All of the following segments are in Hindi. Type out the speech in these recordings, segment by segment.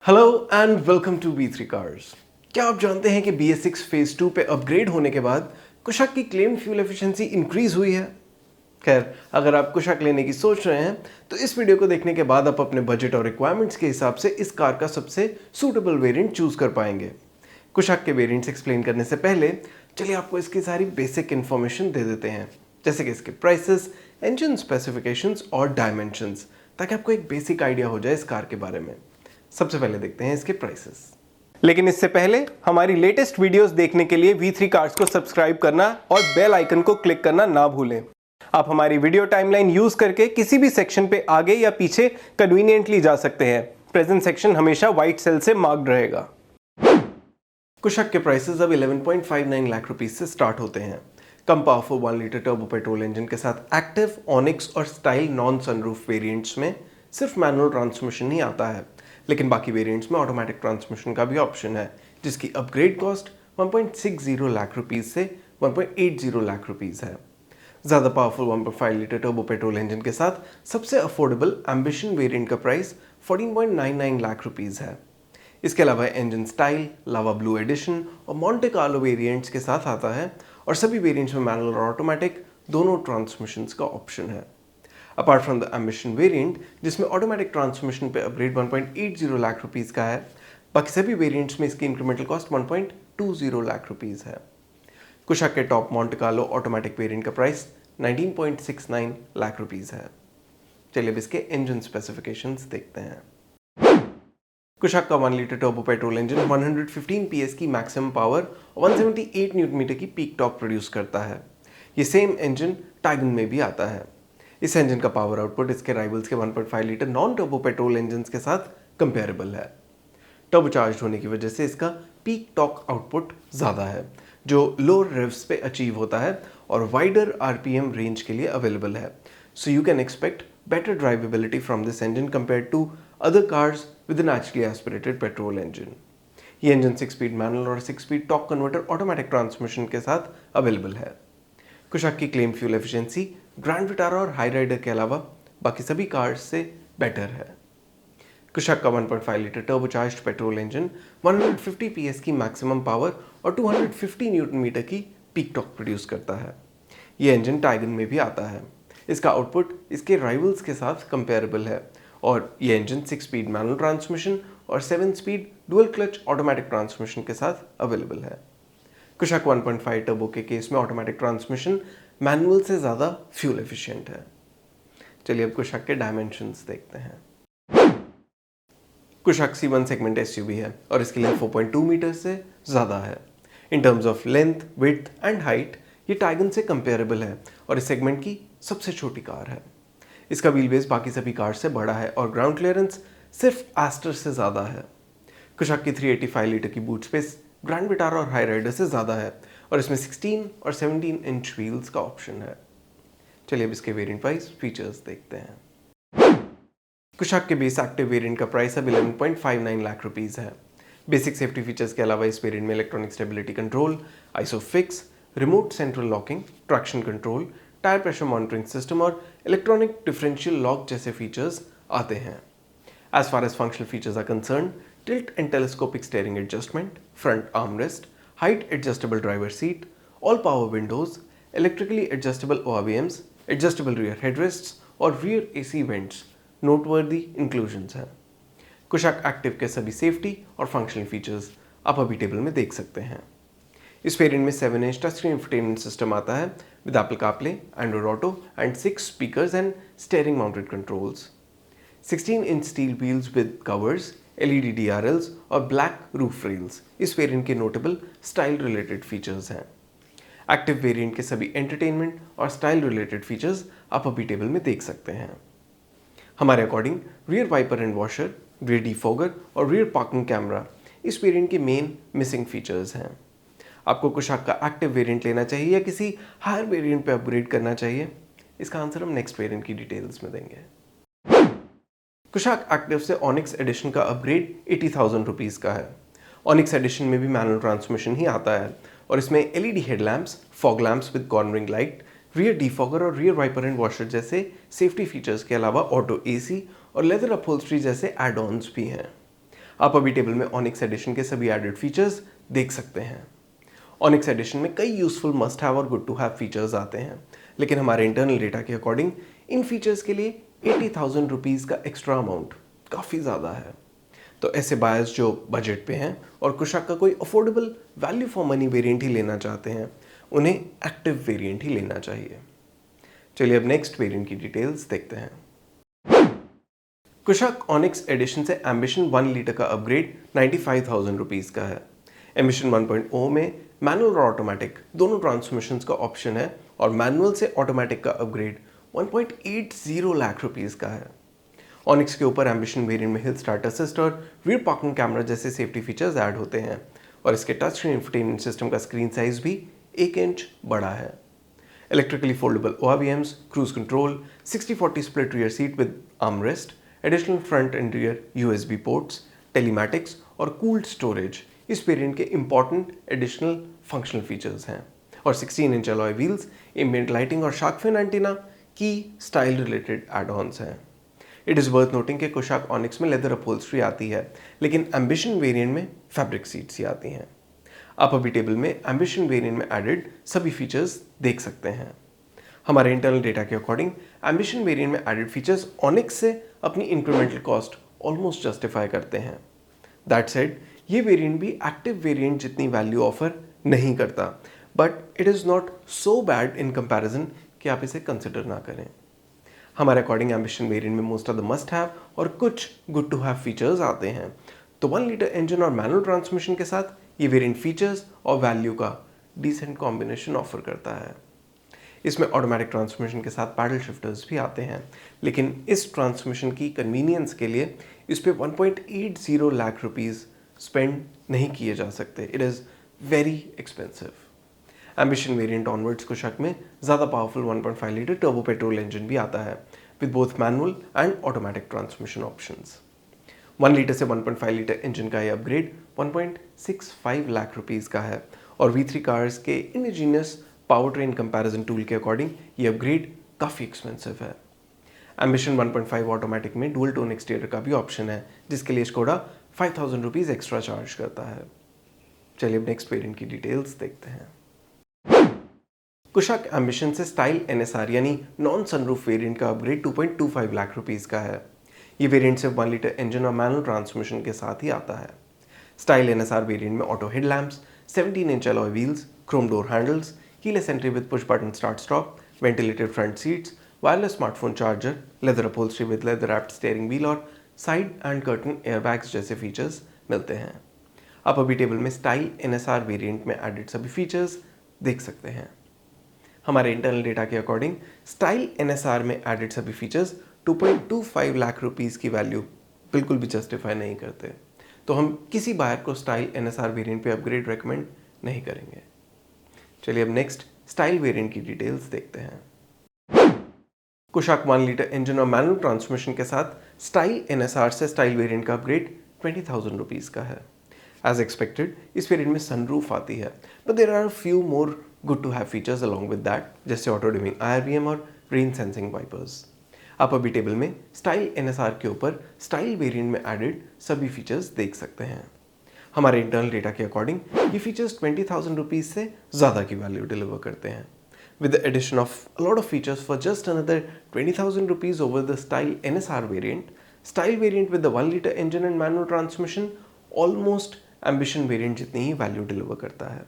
Hello and welcome to B3 cars. क्या आप जानते हैं कि BS6 फेज 2 पे अपग्रेड होने के बाद कुशाक की क्लेम फ्यूल एफिशिएंसी इंक्रीज हुई है। खैर, अगर आप कुशाक लेने की सोच रहे हैं तो इस वीडियो को देखने के बाद आप अपने बजट और रिक्वायरमेंट्स के हिसाब से इस कार का सबसे सूटेबल वेरिएंट चूज कर पाएंगे। कुशाक के वेरिएंट्स एक्सप्लेन करने से पहले चलिए आपको इसकी सारी बेसिक इन्फॉर्मेशन दे देते हैं, जैसे कि इसके प्राइसेस, इंजन स्पेसिफिकेशंस और डायमेंशंस, ताकि आपको एक बेसिक आइडिया हो जाए इस कार के बारे में। सबसे पहले देखते हैं इसके प्राइसेस। लेकिन इससे पहले हमारी लेटेस्ट वीडियोस देखने के लिए V3 कार्स को सब्सक्राइब करना और बेल आइकन को क्लिक करना ना भूलें। आप हमारी वीडियो टाइमलाइन यूज करके किसी भी सेक्शन पे आगे या पीछे कन्वीनियंटली जा सकते हैं। प्रेजेंट सेक्शन हमेशा व्हाइट सेल से मार्क्ड रहेगा। कुशाक के प्राइसेस अब 11.59 लाख रुपीस से स्टार्ट होते हैं। कम powerful 1 litre turbo petrol engine के साथ एक्टिव, ऑनिक्स और स्टाइल नॉन सनरूफ वेरिएंट्स में सिर्फ मैनुअल ट्रांसमिशन ही आता है, लेकिन बाकी वेरिएंट्स में ऑटोमेटिक ट्रांसमिशन का भी ऑप्शन है, जिसकी अपग्रेड कॉस्ट 1.60 लाख रुपीस से 1.80 लाख रुपीस है। ज़्यादा powerful 1.5 litre turbo petrol engine के साथ सबसे अफोर्डेबल एम्बिशन वेरिएंट का प्राइस 14.99 लाख रुपीस है। इसके अलावा engine style, lava blue edition और मॉन्टे कार्लो वेरिएंट्स के साथ आता है, और सभी वेरिएंट्स में मैनुअल और ऑटोमेटिक दोनों ट्रांसमिशंस का ऑप्शन है। Apart from the ambition variant, जिसमें ऑटोमेटिक ट्रांसमिशन पे अपग्रेड 1.80 लाख रुपीस का है, बाकी सभी वेरिएंट्स में इसकी इंक्रीमेंटल कॉस्ट 1.20 लाख रुपीस है। कुशाक के top Monte Carlo automatic variant का प्राइस 19.69 लाख रुपीस है। चलिए अब इसके इंजन स्पेसिफिकेशंस देखते हैं। कुशाक का 1 litre turbo petrol engine 115 PS की मैक्सिमम पावर और 178 न्यूटन मीटर की पीक टॉर्क प्रोड्यूस करता है। ये सेम इंजन टाइगन में भी आता है। इस इंजन का पावर आउटपुट इसके राइवल्स के 1.5 litre non turbo petrol engine के साथ कंपेरेबल है। टर्बोचार्ज होने की वजह से इसका पीक टॉर्क आउटपुट ज़्यादा है, जो लोअर रेव्स पे अचीव होता है और वाइडर RPM रेंज के लिए अवेलेबल है। So you can expect better drivability from this engine compared to other cars with a naturally aspirated petrol engine. ये इंजन 6 स्पीड मैनुअल और 6 speed torque converter automatic transmission के साथ अवेलेबल है। कुशाक की claim fuel efficiency grand Vitara और हाई राइडर के अलावा बाकी सभी कार्स से बेटर है। कुशाक का 1.5 litre turbocharged petrol engine 150 PS की मैक्सिमम पावर और 250 न्यूटन मीटर की पीक टॉर्क प्रोड्यूस करता है। ये इंजन टाइगन में भी आता है। इसका आउटपुट इसके राइवल्स के साथ कंपेरेबल है, और ये इंजन 6 स्पीड मैनुअल ट्रांसमिशन और 7 speed dual clutch automatic transmission के साथ अवेलेबल है। कुशाक 1.5 टर्बो के केस में ऑटोमेटिक ट्रांसमिशन मैनुअल से ज़्यादा फ्यूल एफिशिएंट है। चलिए अब कुशाक के डायमेंशंस देखते हैं। कुशाक C1 सेगमेंट SUV है और इसकी लेंथ 4.2 मीटर से ज़्यादा है। In terms of length, width and height ये टाइगन से कंपेरेबल है और इस सेगमेंट की सबसे छोटी कार है। इसका व्हील बेस बाकी सभी कार से बड़ा है और ग्राउंड क्लियरेंस सिर्फ एस्टर से ज़्यादा है। कुशाक की 385 लीटर की बूट स्पेस ग्रैंड विटारा और हाई राइडर से ज़्यादा है, और इसमें 16 और 17 इंच व्हील्स का ऑप्शन है। चलिए अब इसके वेरिएंट वाइज फीचर्स देखते हैं। कुशाक के बेस एक्टिव वेरिएंट का प्राइस अब 11.59 लाख रुपीस है। बेसिक सेफ्टी फीचर्स के अलावा इस वेरिएंट में electronic stability control, isofix, remote central locking, traction control, tyre pressure monitoring system और इलेक्ट्रॉनिक डिफरेंशियल लॉक जैसे फीचर्स आते हैं। As far as functional features are concerned, tilt and telescopic steering adjustment, front armrest, height adjustable driver seat, all power windows, electrically adjustable ORVMs, adjustable rear headrests और rear AC vents noteworthy inclusions हैं। कुशाक एक्टिव के सभी सेफ्टी और फंक्शनल फीचर्स आप अभी टेबल में देख सकते हैं। इस वेरिएंट में 7 inch touch screen infotainment system आता है with Apple CarPlay, Android auto and 6 speakers and steering mounted controls. 16 inch steel wheels with covers, LED DRLs और ब्लैक रूफ रेल्स इस वेरिएंट के नोटेबल स्टाइल रिलेटेड फीचर्स हैं। एक्टिव वेरिएंट के सभी एंटरटेनमेंट और स्टाइल रिलेटेड फीचर्स आप अभी टेबल में देख सकते हैं। हमारे according rear wiper and washer, rear defogger और रियर पार्किंग कैमरा इस वेरिएंट के मेन मिसिंग फीचर्स हैं। आपको कुशाक का एक्टिव वेरिएंट लेना चाहिए या किसी हायर वेरिएंट पे अपग्रेड करना चाहिए? इसका आंसर हम नेक्स्ट वेरिएंट की डिटेल्स में देंगे। कुशाक एक्टिव से ऑनिक्स एडिशन का अपग्रेड 80,000 रुपीज़ का है। ऑनिक्स एडिशन में भी मैनुअल ट्रांसमिशन ही आता है, और इसमें LED headlamps, fog lamps with cornering light, rear defogger और रियर वाइपर एंड वॉशर जैसे सेफ्टी फीचर्स के अलावा ऑटो AC और लेदर अपहोल्स्ट्री जैसे एड ऑन्स भी हैं। आप अभी टेबल में ऑनिक्स एडिशन के सभी एडेड फीचर्स देख सकते हैं। ऑनिक्स एडिशन में कई यूजफुल मस्ट हैव और गुड टू हैव फीचर्स आते हैं, लेकिन हमारे इंटरनल डेटा के अकॉर्डिंग इन फीचर्स के लिए 80,000 रुपीज़ का एक्स्ट्रा अमाउंट काफ़ी ज़्यादा है। तो ऐसे बायर्स जो बजट पे हैं और कुशाक का कोई affordable value for money variant ही लेना चाहते हैं, उन्हें एक्टिव वेरिएंट ही लेना चाहिए। चलिए अब नेक्स्ट वेरिएंट की डिटेल्स देखते हैं। कुशाक ऑनिक्स एडिशन से एम्बिशन 1 लीटर का अपग्रेड 95,000 रुपीज़ का है। एम्बिशन 1.0 में मैनुअल और ऑटोमेटिक दोनों ट्रांसमिशंस का ऑप्शन है और मैनुअल से ऑटोमेटिक का अपग्रेड 1.80 लाख रुपीज़ का है। ऑनिक्स के ऊपर एम्बिशन वेरिएंट में हिल स्टार्ट असिस्ट और रियर पार्किंग कैमरा जैसे सेफ्टी फीचर्स ऐड होते हैं और इसके टच स्क्रीन इंफोटेनमेंट सिस्टम का स्क्रीन साइज भी 1 इंच बड़ा है। Electrically foldable ORVMs, cruise control, 60-40 split rear seat with armrest, additional front end rear USB ports, telematics और कूल्ड स्टोरेज इस वेरिएंट के इंपॉर्टेंट एडिशनल फंक्शनल फीचर्स हैं और 16 inch alloy wheels, ambient lighting और शार्क फिन एंटीना की स्टाइल रिलेटेड एड-ऑन्स हैं। इट इज़ वर्थ नोटिंग कि कुशाक ऑनिक्स में लेदर अपहोल्स्ट्री आती है, लेकिन एम्बिशन वेरिएंट में फैब्रिक सीट्स ही आती हैं। आप अभी टेबल में एम्बिशन वेरिएंट में एडेड सभी फीचर्स देख सकते हैं। हमारे इंटरनल डेटा के अकॉर्डिंग एम्बिशन वेरिएंट में एडेड फीचर्स ऑनिक्स से अपनी इंक्रीमेंटल कॉस्ट ऑलमोस्ट जस्टिफाई करते हैं। दैट सेड, ये वेरिएंट भी एक्टिव वेरिएंट जितनी वैल्यू ऑफर नहीं करता, but it is not so bad in comparison कि आप इसे कंसिडर ना करें। हमारे अकॉर्डिंग एम्बिशन वेरिएंट में most of the must have और कुछ गुड टू हैव फीचर्स आते हैं। तो 1 लीटर इंजन और मैनुअल ट्रांसमिशन के साथ ये वेरिएंट फीचर्स और वैल्यू का डिसेंट कॉम्बिनेशन ऑफर करता है। इसमें ऑटोमेटिक ट्रांसमिशन के साथ पैडल शिफ्टर्स भी आते हैं, लेकिन इस ट्रांसमिशन की कन्वीनियंस के लिए इस पे 1.80 लाख रुपीज़ स्पेंड नहीं किए जा सकते। It is very expensive. Ambition variant onwards Kushaq में ज़्यादा powerful 1.5 litre turbo petrol engine भी आता है with both manual and automatic transmission options. 1 litre से 1.5 लीटर इंजन का ये अपग्रेड 1.65 लाख रुपीज़ का है और V3 कार्स के indigenous power train comparison tool के अकॉर्डिंग ये अपग्रेड काफ़ी एक्सपेंसिव है। एम्बिशन 1.5 ऑटोमेटिक में डुअल टोन एक्सटीरियर का भी ऑप्शन है, जिसके लिए स्कोडा 5,000 रुपीज़ एक्स्ट्रा चार्ज करता है। चलिए अब नेक्स्ट वेरिएंट की डिटेल्स देखते हैं। कुशाक एम्बिशन से स्टाइल NSR यानी नॉन सनरूफ वेरिएंट का अपग्रेड 2.25 लाख रुपीज़ का है। ये वेरिएंट सिर्फ 1 लीटर इंजन और मैनुअल ट्रांसमिशन के साथ ही आता है। स्टाइल NSR वेरिएंट में auto headlamps, 17 inch alloy wheels, Chrome door handles, keyless entry with push button start stop, ventilated front seats, wireless smartphone charger, leather upholstery with leather wrapped steering wheel और साइड एंड कर्टन एयरबैग्स जैसे फीचर्स मिलते हैं। आप अभी टेबल में स्टाइल NSR वेरिएंट में एडेड सभी फीचर्स देख सकते हैं। हमारे इंटरनल डेटा के अकॉर्डिंग स्टाइल NSR में एडेड सभी फीचर्स 2.25 लाख रुपीज़ की वैल्यू बिल्कुल भी जस्टिफाई नहीं करते, तो हम किसी बायर को स्टाइल NSR वेरिएंट पे अपग्रेड रेकमेंड नहीं करेंगे। चलिए अब नेक्स्ट स्टाइल वेरिएंट की डिटेल्स देखते हैं। कुशाक 1 लीटर इंजन और मैनुअल ट्रांसमिशन के साथ स्टाइल NSR से स्टाइल वेरिएंट का अपग्रेड 20,000 रुपीज़ का है। एज एक्सपेक्टेड इस वेरिएंट में सनरूफ आती है, but there are few more good to have features along with that, जैसे ऑटो डिमिंग IRVM और रेन सेंसिंग वाइपर्स। आप अभी टेबल में स्टाइल NSR के ऊपर स्टाइल वेरिएंट में एडेड सभी फीचर्स देख सकते हैं। हमारे इंटरनल डेटा के अकॉर्डिंग ये फीचर्स 20,000 रुपीज़ से ज़्यादा की वैल्यू डिलीवर करते हैं। With the addition of a lot of features for just another 20,000 rupees over the style NSR variant with the 1 liter engine and manual transmission almost ambition variant जितनी ही वैल्यू डिलीवर करता है।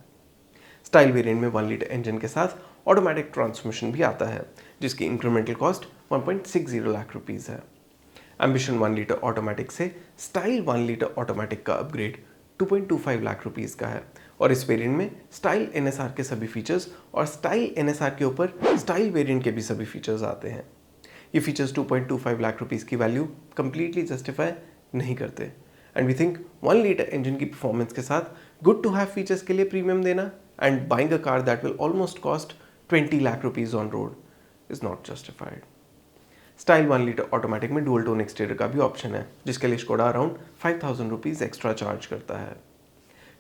स्टाइल वेरिएंट में 1 लीटर इंजन के साथ ऑटोमेटिक ट्रांसमिशन भी आता है, जिसकी इंक्रीमेंटल कॉस्ट 1.60 लाख रुपीज़ है। एम्बिशन 1 लीटर ऑटोमेटिक से स्टाइल 1 लीटर ऑटोमेटिक का अपग्रेड 2.25 लाख रुपीज़ का है और इस वेरिएंट में स्टाइल NSR के सभी फीचर्स और स्टाइल NSR के ऊपर स्टाइल वेरिएंट के भी सभी फीचर्स आते हैं। ये फीचर्स 2.25 लाख रुपीज़ की वैल्यू कंप्लीटली जस्टिफाई नहीं करते and we think 1 litre engine की परफॉर्मेंस के साथ गुड टू हैव फीचर्स के लिए प्रीमियम देना and buying a car that will almost cost 20 lakh rupees on road is not justified. Style 1 litre automatic में डुअल टोन एक्सटीरियर का भी ऑप्शन है, जिसके लिए Skoda around 5,000 rupees extra charge करता है।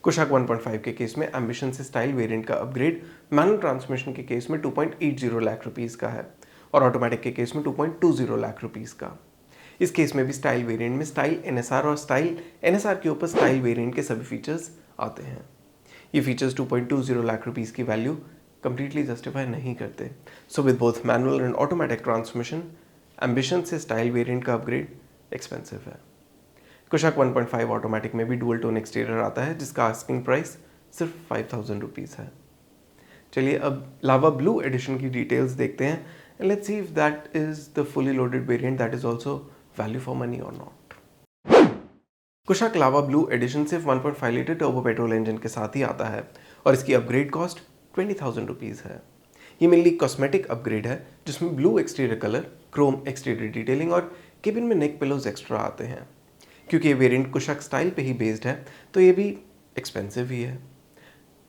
कुशाक 1.5 के केस में एम्बिशन से स्टाइल वेरिएंट का अपग्रेड मैनुअल ट्रांसमिशन के केस में 2.80 लाख रुपीज़ का है और ऑटोमेटिक के केस में 2.20 लाख रुपीज़ का। इस केस में भी स्टाइल वेरिएंट में स्टाइल NSR और स्टाइल NSR के ऊपर स्टाइल वेरिएंट के सभी फीचर्स आते हैं। ये फीचर्स 2.20 लाख रुपीस की वैल्यू कंप्लीटली जस्टिफाई नहीं करते। So with both manual and automatic transmission, ambition से स्टाइल वेरिएंट का अपग्रेड एक्सपेंसिव है। कुशाक 1.5 ऑटोमेटिक में भी डुअल टोन एक्सटीरियर आता है जिसका आस्किंग प्राइस सिर्फ 5000 रुपीज़ है। चलिए अब लावा ब्लू एडिशन की डिटेल्स देखते हैं and let's see if that is the fully loaded variant that is also value for money और not. Kushaq lava blue edition सिर्फ 1.5 लीटर टर्बो पेट्रोल इंजन के साथ ही आता है और इसकी अपग्रेड कॉस्ट 20,000 रुपीज़ है। ये मेनली कॉस्मेटिक अपग्रेड है जिसमें blue exterior colour, Chrome exterior detailing और केबिन में नेक पिलोज एक्स्ट्रा आते हैं। क्योंकि ये वेरिएंट कुशाक स्टाइल पे ही बेस्ड है तो ये भी एक्सपेंसिव ही है।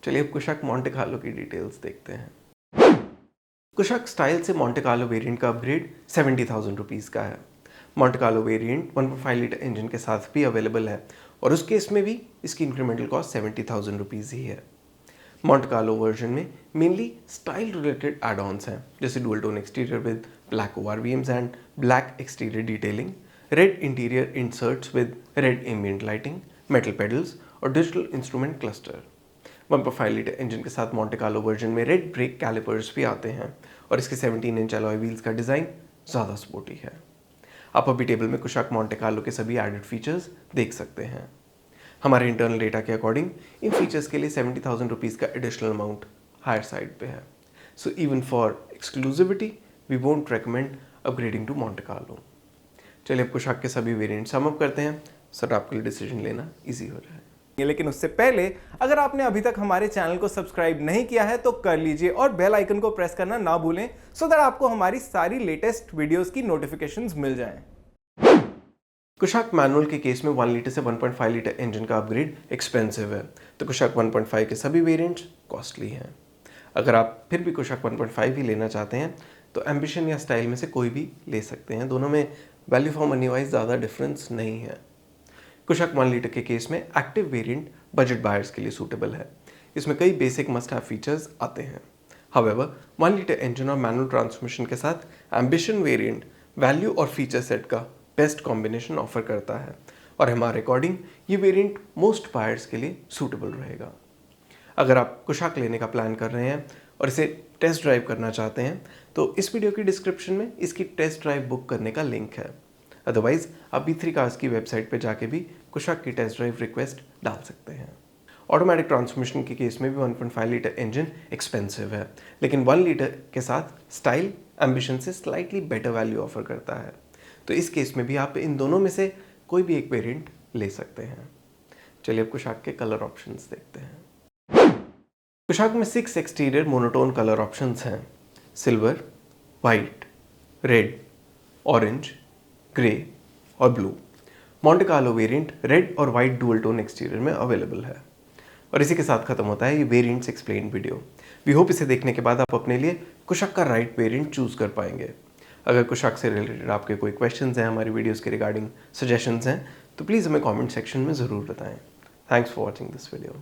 चलिए अब कुशाक मोंटे कार्लो की डिटेल्स देखते हैं। कुशाक स्टाइल से मोंटे कार्लो वेरिएंट का अपग्रेड 70,000 रुपीज़ का है। Monte Carlo variant 1.5 litre engine के साथ भी अवेलेबल है और उस केस में भी इसकी इंक्रीमेंटल कॉस्ट 70,000 रुपीज़ ही है। मोंटे कार्लो वर्जन में mainly style related add ons हैं जैसे dual tone exterior with black ORVMs and black exterior detailing, red interior inserts with red ambient lighting, metal pedals और digital instrument cluster. 1.5 litre engine के साथ मोंटे कार्लो वर्जन में रेड ब्रेक कैलिपर्स भी आते हैं और इसके 17 इंच अलॉय व्हील्स का डिज़ाइन ज़्यादा स्पोर्टी है। आप अभी टेबल में कुशाक मोंटे कार्लो के सभी एडेड फीचर्स देख सकते हैं। हमारे इंटरनल डेटा के अकॉर्डिंग इन फीचर्स के लिए 70,000 रुपीज़ का एडिशनल अमाउंट हायर साइड पे है। So even for exclusivity we won't recommend upgrading to Monte Carlo. चलिए अब कुशाक के सभी वेरिएंट सम अप करते हैं सर आपके लिए डिसीजन लेना ईजी हो जाए। लेकिन उससे पहले अगर आपने अभी तक हमारे चैनल को सब्सक्राइब नहीं किया है तो कर लीजिए और बेल आइकन को प्रेस करना ना भूलें सो दैट आपको हमारी सारी लेटेस्ट वीडियोस की नोटिफिकेशंस मिल जाएं। कुशाक मैनुअल के केस में 1 लीटर से 1.5 लीटर इंजन का अपग्रेड एक्सपेंसिव है तो कुशाक 1.5 के सभी वेरिएंट्स कॉस्टली हैं। अगर आप फिर भी कुशाक 1.5 ही लेना चाहते हैं तो एम्बिशन या स्टाइल में से कोई भी ले सकते हैं। दोनों में वैल्यू फॉर मनी वाइज ज़्यादा डिफरेंस नहीं है। कुशाक 1 लीटर के केस में एक्टिव वेरिएंट बजट बायर्स के लिए सूटेबल है। इसमें कई बेसिक मस्ट हैव फीचर्स आते हैं। हाउएवर 1 लीटर इंजन और मैनुअल ट्रांसमिशन के साथ एम्बिशन वेरिएंट वैल्यू और फीचर सेट का बेस्ट कॉम्बिनेशन ऑफर करता है और हमारे अकॉर्डिंग ये वेरिएंट मोस्ट बायर्स के लिए सूटेबल रहेगा। अगर आप कुशाक लेने का प्लान कर रहे हैं और इसे टेस्ट ड्राइव करना चाहते हैं तो इस वीडियो की डिस्क्रिप्शन में इसकी टेस्ट ड्राइव बुक करने का लिंक है। अदरवाइज आप B3 कार्स की वेबसाइट पर जाके भी कुशाक की टेस्ट ड्राइव रिक्वेस्ट डाल सकते हैं। ऑटोमेटिक ट्रांसमिशन के केस में भी 1.5 लीटर इंजन एक्सपेंसिव है लेकिन 1 लीटर के साथ स्टाइल एम्बिशन से स्लाइटली बेटर वैल्यू ऑफर करता है तो इस केस में भी आप इन दोनों में से कोई भी एक वेरिएंट ले सकते हैं। चलिए अब कुशाक के कलर ऑप्शंस देखते हैं। कुशाक में 6 एक्सटीरियर मोनोटोन कलर ऑप्शंस हैं, silver, white, red, orange, grey और blue. Monte Carlo variant red और वाइट डुअल टोन एक्सटीरियर में अवेलेबल है और इसी के साथ खत्म होता है ये variants explain video. We hope इसे देखने के बाद आप अपने लिए कुशाक का राइट वेरिएंट चूज कर पाएंगे। अगर कुशाक से रिलेटेड आपके कोई क्वेश्चंस हैं, हमारी वीडियोस के रिगार्डिंग सजेशंस हैं तो प्लीज़ हमें कमेंट सेक्शन में ज़रूर बताएं। Thanks for watching this video.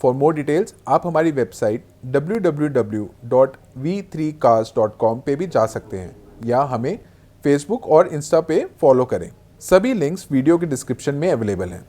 For more details आप हमारी वेबसाइट www.v3cars.com पे भी जा सकते हैं या हमें फेसबुक और इंस्टा पे फॉलो करें। सभी लिंक्स वीडियो के डिस्क्रिप्शन में अवेलेबल हैं।